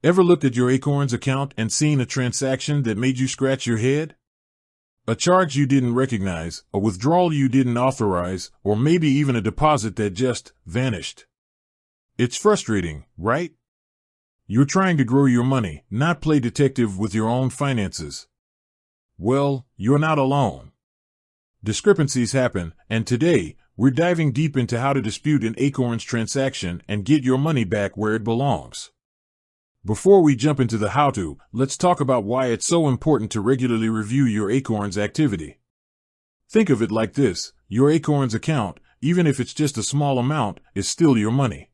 Ever looked at your Acorns account and seen a transaction that made you scratch your head? A charge you didn't recognize, a withdrawal you didn't authorize, or maybe even a deposit that just vanished. It's frustrating, right? You're trying to grow your money, not play detective with your own finances. Well, you're not alone. Discrepancies happen, and today, we're diving deep into how to dispute an Acorns transaction and get your money back where it belongs. Before we jump into the how-to, let's talk about why it's so important to regularly review your Acorns activity. Think of it like this: your Acorns account, even if it's just a small amount, is still your money.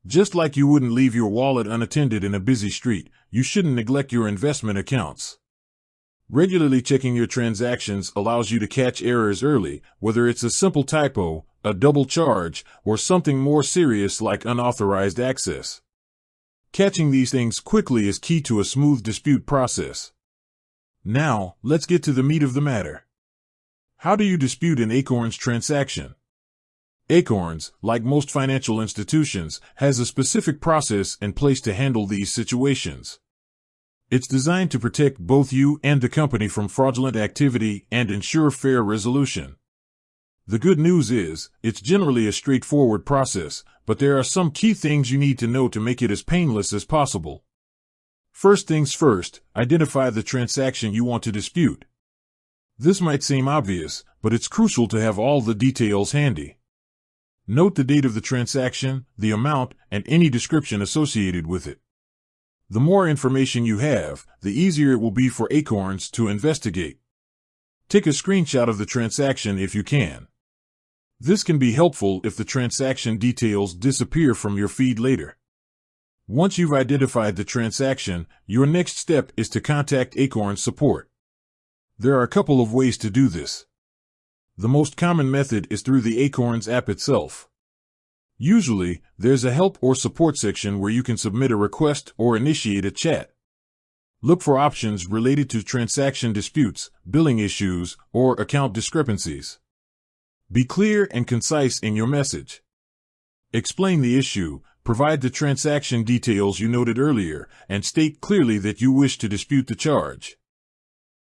Just like you wouldn't leave your wallet unattended in a busy street, you shouldn't neglect your investment accounts. Regularly checking your transactions allows you to catch errors early, whether it's a simple typo, a double charge, or something more serious like unauthorized access. Catching these things quickly is key to a smooth dispute process. Now, let's get to the meat of the matter. How do you dispute an Acorns transaction? Acorns, like most financial institutions, has a specific process in place to handle these situations. It's designed to protect both you and the company from fraudulent activity and ensure fair resolution. The good news is, it's generally a straightforward process, but there are some key things you need to know to make it as painless as possible. First things first, identify the transaction you want to dispute. This might seem obvious, but it's crucial to have all the details handy. Note the date of the transaction, the amount, and any description associated with it. The more information you have, the easier it will be for Acorns to investigate. Take a screenshot of the transaction if you can. This can be helpful if the transaction details disappear from your feed later. Once you've identified the transaction, your next step is to contact Acorns support. There are a couple of ways to do this. The most common method is through the Acorns app itself. Usually, there's a help or support section where you can submit a request or initiate a chat. Look for options related to transaction disputes, billing issues, or account discrepancies. Be clear and concise in your message. Explain the issue, provide the transaction details you noted earlier, and state clearly that you wish to dispute the charge.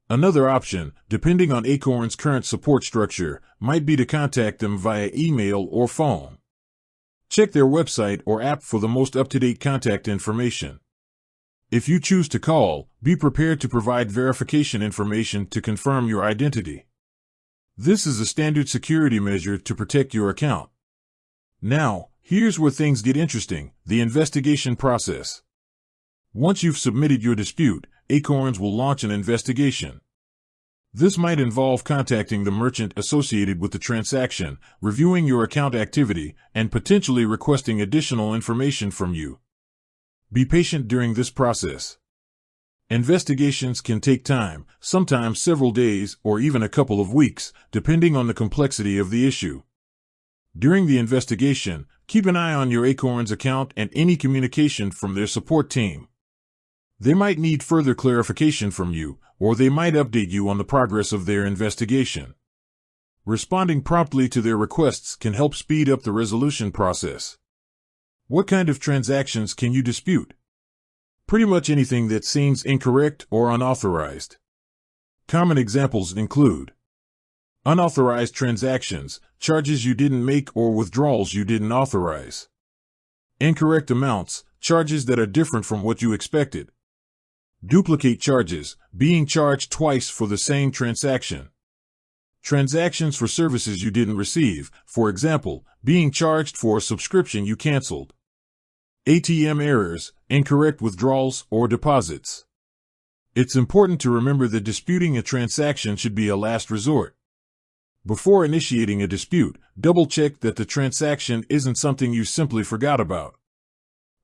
Another option, depending on Acorns' current support structure, might be to contact them via email or phone. Check their website or app for the most up-to-date contact information. If you choose to call, be prepared to provide verification information to confirm your identity. This is a standard security measure to protect your account. Now, here's where things get interesting: the investigation process. Once you've submitted your dispute, Acorns will launch an investigation. This might involve contacting the merchant associated with the transaction, reviewing your account activity, and potentially requesting additional information from you. Be patient during this process. Investigations can take time, sometimes several days or even a couple of weeks, depending on the complexity of the issue. During the investigation, keep an eye on your Acorns account and any communication from their support team. They might need further clarification from you, or they might update you on the progress of their investigation. Responding promptly to their requests can help speed up the resolution process. What kind of transactions can you dispute? Pretty much anything that seems incorrect or unauthorized. Common examples include unauthorized transactions, charges you didn't make or withdrawals you didn't authorize. Incorrect amounts, charges that are different from what you expected. Duplicate charges, being charged twice for the same transaction. Transactions for services you didn't receive, for example, being charged for a subscription you canceled. ATM errors, incorrect withdrawals or deposits. It's important to remember that disputing a transaction should be a last resort. Before initiating a dispute, double-check that the transaction isn't something you simply forgot about.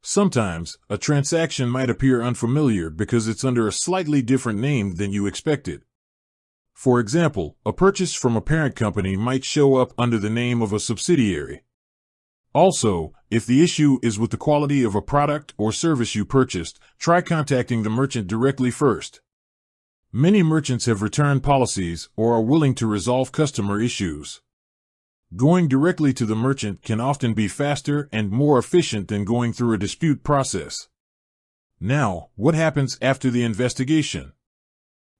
Sometimes, a transaction might appear unfamiliar because it's under a slightly different name than you expected. For example, a purchase from a parent company might show up under the name of a subsidiary. Also, if the issue is with the quality of a product or service you purchased, try contacting the merchant directly first. Many merchants have return policies or are willing to resolve customer issues. Going directly to the merchant can often be faster and more efficient than going through a dispute process. Now, what happens after the investigation?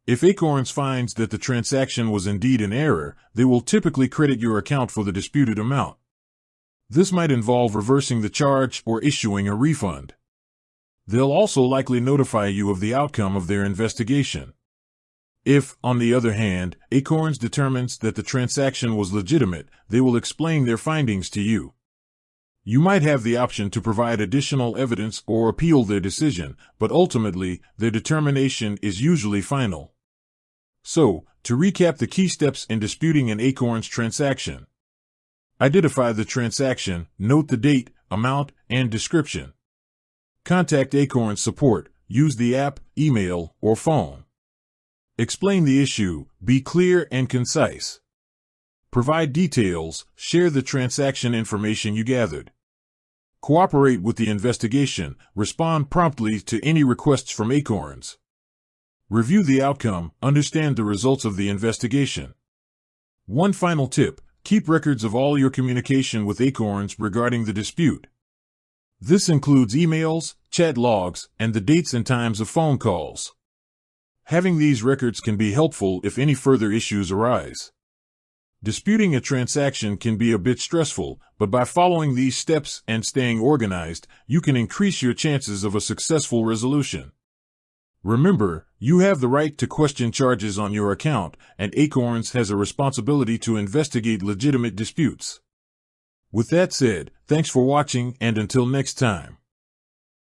If Acorns finds that the transaction was indeed an error, they will typically credit your account for the disputed amount. This might involve reversing the charge or issuing a refund. They'll also likely notify you of the outcome of their investigation. If, on the other hand, Acorns determines that the transaction was legitimate, they will explain their findings to you. You might have the option to provide additional evidence or appeal their decision, but ultimately, their determination is usually final. So, to recap the key steps in disputing an Acorns transaction. Identify the transaction, note the date, amount, and description. Contact Acorns support, use the app, email, or phone. Explain the issue, be clear and concise. Provide details, share the transaction information you gathered. Cooperate with the investigation, respond promptly to any requests from Acorns. Review the outcome, understand the results of the investigation. One final tip, keep records of all your communication with Acorns regarding the dispute. This includes emails, chat logs, and the dates and times of phone calls. Having these records can be helpful if any further issues arise. Disputing a transaction can be a bit stressful, but by following these steps and staying organized, you can increase your chances of a successful resolution. Remember, you have the right to question charges on your account, and Acorns has a responsibility to investigate legitimate disputes. With that said, thanks for watching, and until next time.